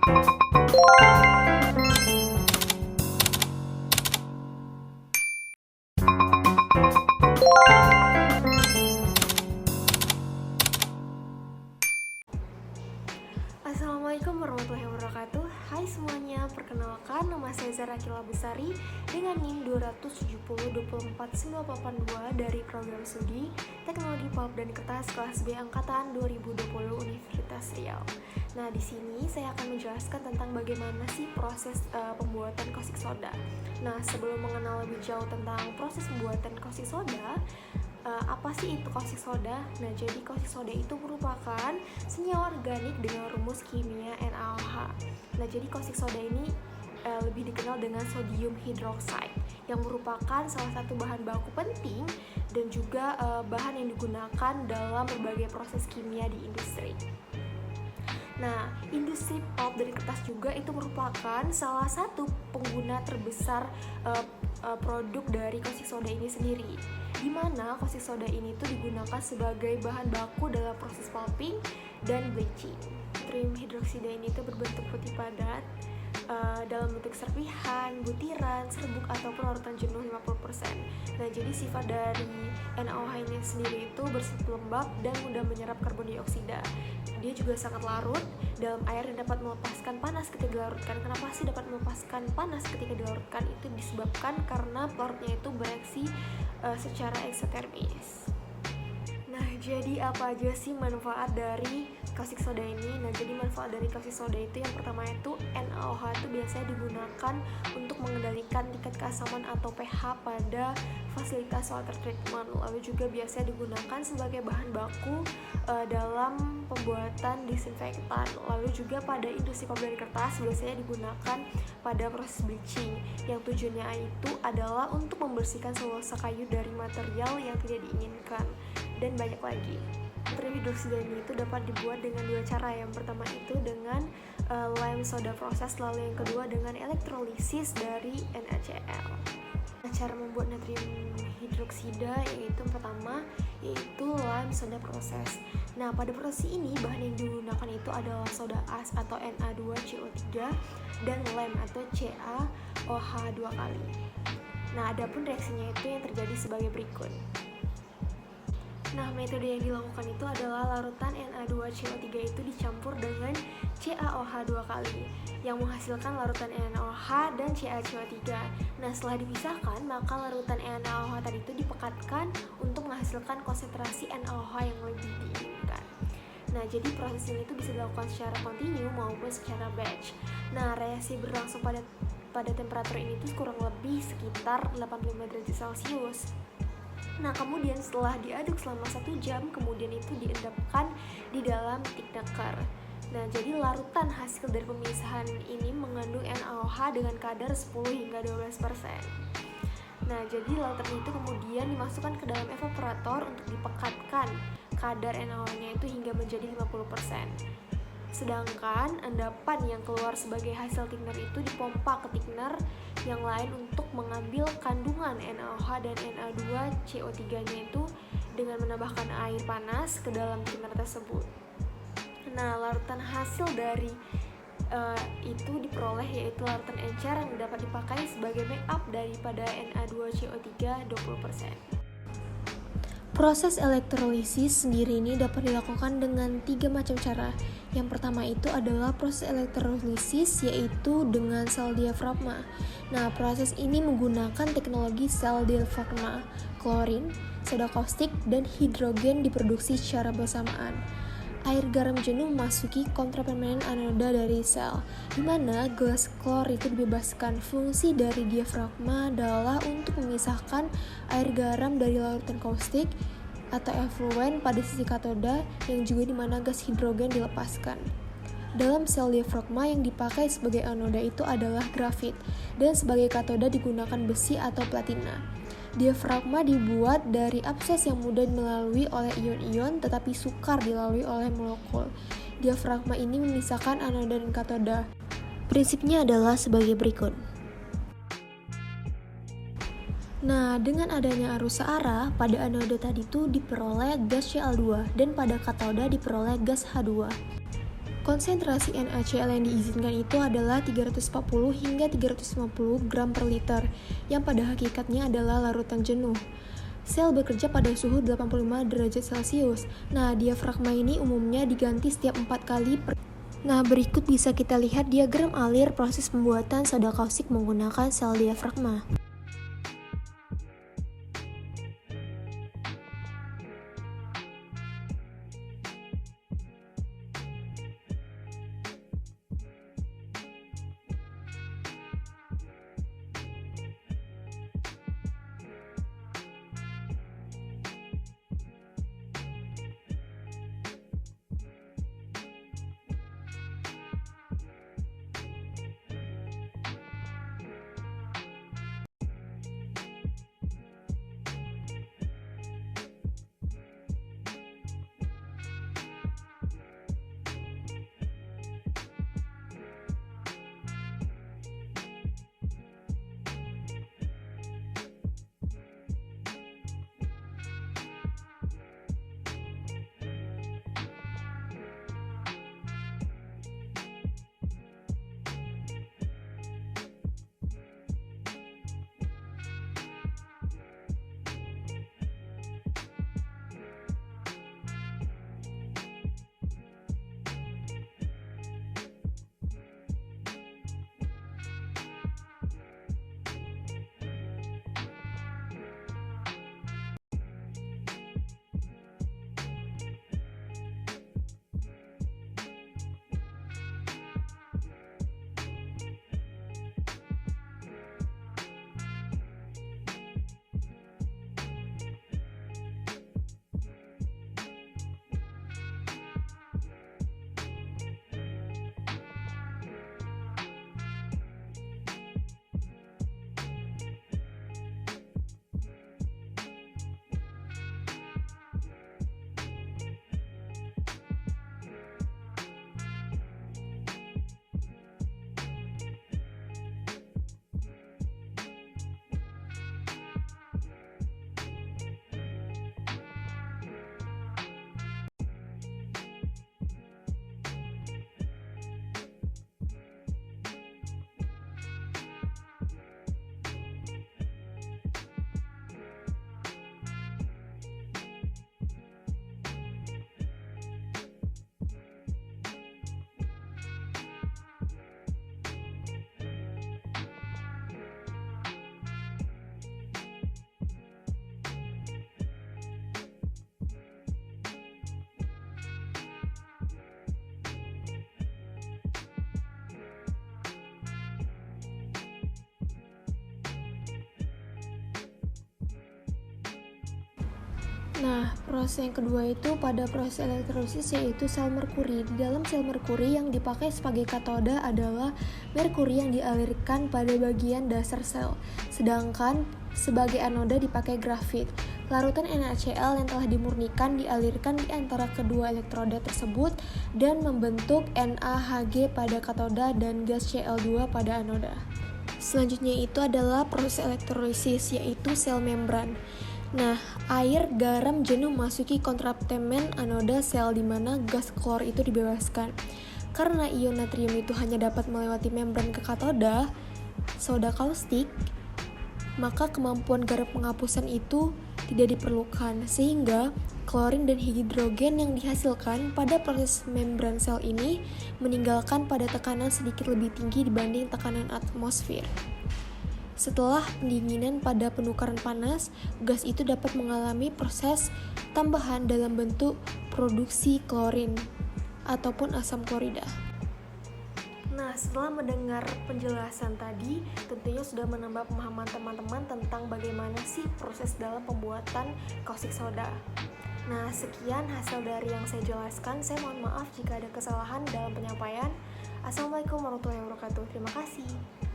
Assalamualaikum warahmatullahi wabarakatuh. Hai semuanya, perkenalkan nama saya Zara Kila Besari dengan NIM 270249282 dari program studi Teknologi Pulp dan Kertas kelas B angkatan 2020 Universitas Riau. Nah, di sini saya akan menjelaskan tentang bagaimana sih proses pembuatan caustic soda. Nah, sebelum mengenal lebih jauh tentang proses pembuatan caustic soda, apa sih itu caustic soda? Nah, jadi caustic soda itu merupakan senyawa organik dengan rumus kimia NaOH. Nah, jadi caustic soda ini lebih dikenal dengan sodium hydroxide yang merupakan salah satu bahan baku penting dan juga bahan yang digunakan dalam berbagai proses kimia di industri. Nah, industri pulp dan kertas juga itu merupakan salah satu pengguna terbesar produk dari caustic soda ini sendiri, di mana caustic soda ini tuh digunakan sebagai bahan baku dalam proses pulping dan bleaching. Natrium hidroksida ini tuh berbentuk putih padat dalam bentuk serpihan, butiran, serbuk ataupun larutan jenuh 50%. Nah, jadi sifat dari NaOH ini sendiri itu bersifat lembab dan mudah menyerap karbon dioksida. Dia juga sangat larut dalam air dan dapat melepaskan panas ketika dilarutkan. Kenapa sih dapat melepaskan panas ketika dilarutkan? Itu disebabkan karena pelarutnya itu bereaksi secara eksotermis. Nah, jadi apa aja sih manfaat dari caustic soda ini? Nah, jadi manfaat dari caustic soda itu yang pertama itu NaOH itu biasanya digunakan untuk mengendalikan tingkat keasaman atau pH pada fasilitas water treatment. Lalu juga biasanya digunakan sebagai bahan baku dalam pembuatan disinfektan. Lalu juga pada industri pulp dan kertas biasanya digunakan pada proses bleaching yang tujuannya itu adalah untuk membersihkan selulosa kayu dari material yang tidak diinginkan, dan banyak lagi. Natrium hidroksida ini itu dapat dibuat dengan dua cara. Yang pertama itu dengan lime soda proses, lalu yang kedua dengan elektrolisis dari NaCl. Cara membuat natrium hidroksida yaitu pertama yaitu lime soda proses. Nah, pada proses ini bahan yang digunakan itu adalah soda as atau Na2CO3 dan lime atau CaOH 2 kali. Nah, adapun reaksinya itu yang terjadi sebagai berikut. Nah, metode yang dilakukan itu adalah larutan Na2CO3 itu dicampur dengan CaOH 2 kali yang menghasilkan larutan NaOH dan CaCO3. Nah, setelah dipisahkan, maka larutan NaOH tadi itu dipekatkan untuk menghasilkan konsentrasi NaOH yang lebih diinginkan. Nah, jadi proses ini tuh bisa dilakukan secara kontinu maupun secara batch. Nah, reaksi berlangsung pada temperatur ini tuh kurang lebih sekitar 85 derajat Celcius. Nah, kemudian setelah diaduk selama 1 jam, kemudian itu diendapkan di dalam thickener. Nah, jadi larutan hasil dari pemisahan ini mengandung NaOH dengan kadar 10 hingga 12%. Nah, jadi larutan itu kemudian dimasukkan ke dalam evaporator untuk dipekatkan kadar NaOH-nya itu hingga menjadi 50%. Sedangkan endapan yang keluar sebagai hasil thickener itu dipompa ke thickener yang lain untuk mengambil kandungan NaOH dan Na2CO3-nya itu dengan menambahkan air panas ke dalam thickener tersebut. Nah, larutan hasil dari itu diperoleh yaitu larutan encer yang dapat dipakai sebagai backup daripada Na2CO3 20%. Proses elektrolisis sendiri ini dapat dilakukan dengan 3 macam cara. Yang pertama itu adalah proses elektrolisis yaitu dengan sel diafragma. Nah, proses ini menggunakan teknologi sel diafragma. Klorin, soda kaustik, dan hidrogen diproduksi secara bersamaan. Air garam jenuh memasuki kontrapermanen anoda dari sel, di mana gas klor itu dibebaskan. Fungsi dari diafragma adalah untuk memisahkan air garam dari larutan kaustik atau efluen pada sisi katoda yang juga di mana gas hidrogen dilepaskan. Dalam sel diafragma yang dipakai sebagai anoda itu adalah grafit dan sebagai katoda digunakan besi atau platina. Diafragma dibuat dari abses yang mudah dilalui oleh ion-ion tetapi sukar dilalui oleh molekul. Diafragma ini memisahkan anoda dan katoda. Prinsipnya adalah sebagai berikut. Nah, dengan adanya arus searah, pada anoda tadi itu diperoleh gas Cl2 dan pada katoda diperoleh gas H2. Konsentrasi NaCl yang diizinkan itu adalah 340 hingga 350 gram per liter, yang pada hakikatnya adalah larutan jenuh. Sel bekerja pada suhu 85 derajat Celcius. Nah, diafragma ini umumnya diganti setiap 4 kali per. Nah, berikut bisa kita lihat diagram alir proses pembuatan soda kaustik menggunakan sel diafragma. Nah, proses yang kedua itu pada proses elektrolisis yaitu sel merkuri. Di dalam sel merkuri yang dipakai sebagai katoda adalah merkuri yang dialirkan pada bagian dasar sel, sedangkan sebagai anoda dipakai grafit. Larutan NaCl yang telah dimurnikan dialirkan di antara kedua elektroda tersebut dan membentuk NaHg pada katoda dan gas Cl2 pada anoda. Selanjutnya itu adalah proses elektrolisis yaitu sel membran. Nah, air, garam, jenuh masuki kompartemen anoda sel di mana gas klor itu dibebaskan. Karena ion natrium itu hanya dapat melewati membran ke katoda soda kaustik, maka kemampuan garam penghapusan itu tidak diperlukan, sehingga klorin dan hidrogen yang dihasilkan pada proses membran sel ini meninggalkan pada tekanan sedikit lebih tinggi dibanding tekanan atmosfer. Setelah pendinginan pada penukaran panas, gas itu dapat mengalami proses tambahan dalam bentuk produksi klorin ataupun asam klorida. Nah, setelah mendengar penjelasan tadi, tentunya sudah menambah pemahaman teman-teman tentang bagaimana sih proses dalam pembuatan kaustik soda. Nah, sekian hasil dari yang saya jelaskan. Saya mohon maaf jika ada kesalahan dalam penyampaian. Assalamualaikum warahmatullahi wabarakatuh. Terima kasih.